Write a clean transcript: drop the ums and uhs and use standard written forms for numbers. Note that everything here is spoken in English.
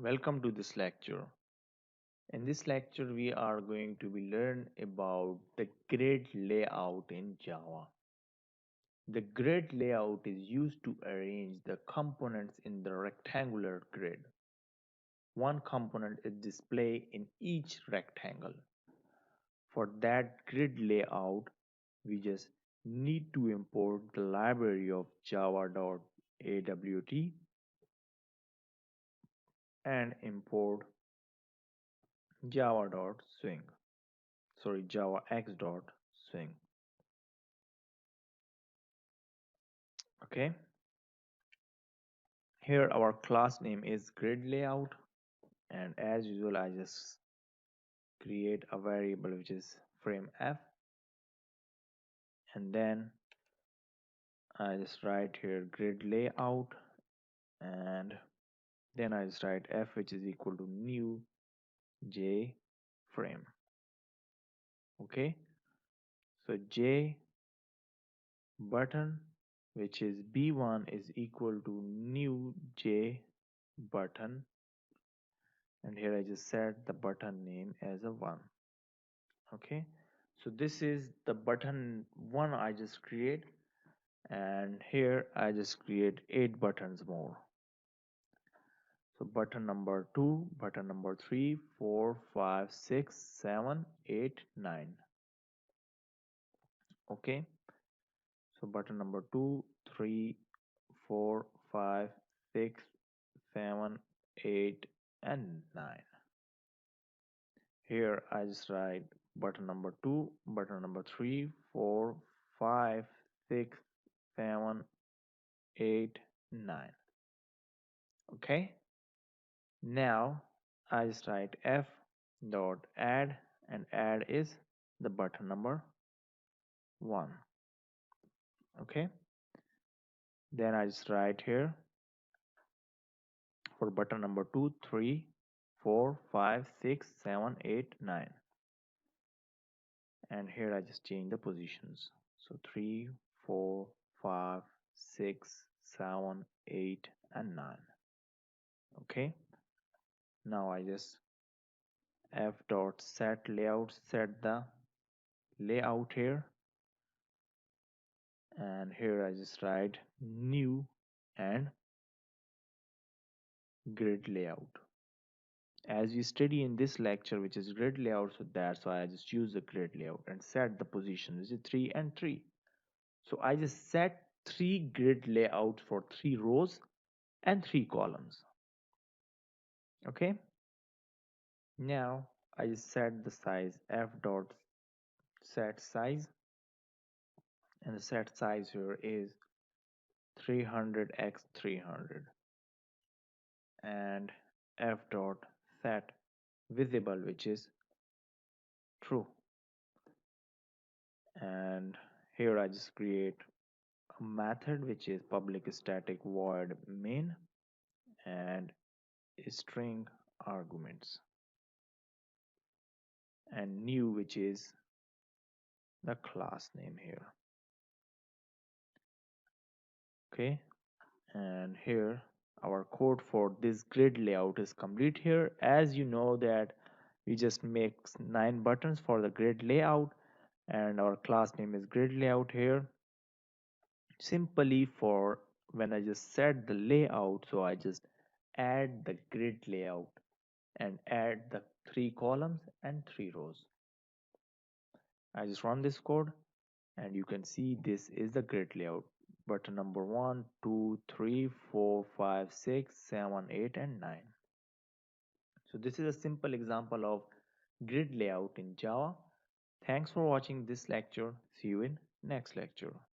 Welcome to this lecture. In this lecture, we are going to be learn about the grid layout in Java. The grid layout is used to arrange the components in the rectangular grid. One component is displayed in each rectangle. For that grid layout, we just need to import the library of java.awt and import java.swing. javax.swing. Okay, here our class name is GridLayout, and as usual I just create a variable which is frame f, and then I just write here GridLayout, and then I just write f, which is equal to new j frame. Okay, so j button, which is b1, is equal to new j button, and here I just set the button name as a 1. Okay, so this is the button 1 I just create, and here I just create 8 buttons more. So button number 2, button number 3, 4, 5, 6, 7, 8, 9. Okay, so button number 2, 3, 4, 5, 6, 7, 8, and 9. Here I just write button number 2, button number 3, 4, 5, 6, 7, 8, 9. Okay, now I just write f dot add, and add is the button number 1. Okay, then I just write here for button number 2, 3, 4, 5, 6, 7, 8, 9, and here I just change the positions. So 3, 4, 5, 6, 7, 8, and 9. Okay, now I just f dot set layout, set the layout here, and here I just write new and grid layout. As we study in this lecture, which is grid layout, so that's why I just use the grid layout and set the position, which is 3 and 3. So I just set 3 grid layouts for 3 rows and 3 columns. Okay, now I just set the size, f dot set size, and the set size here is 300 x 300, and f dot set visible, which is true. And here I just create a method which is public static void main and string arguments, and new, which is the class name here. Okay, and here our code for this grid layout is complete. Here, as you know that we just make 9 buttons for the grid layout, and our class name is grid layout here. Simply for when I just set the layout, so I just add the grid layout and add the 3 columns and 3 rows. I just run this code, and you can see this is the grid layout. Button number 1, 2, 3, 4, 5, 6, 7, 8, and 9. So this is a simple example of grid layout in Java. Thanks for watching this lecture. See you in next lecture.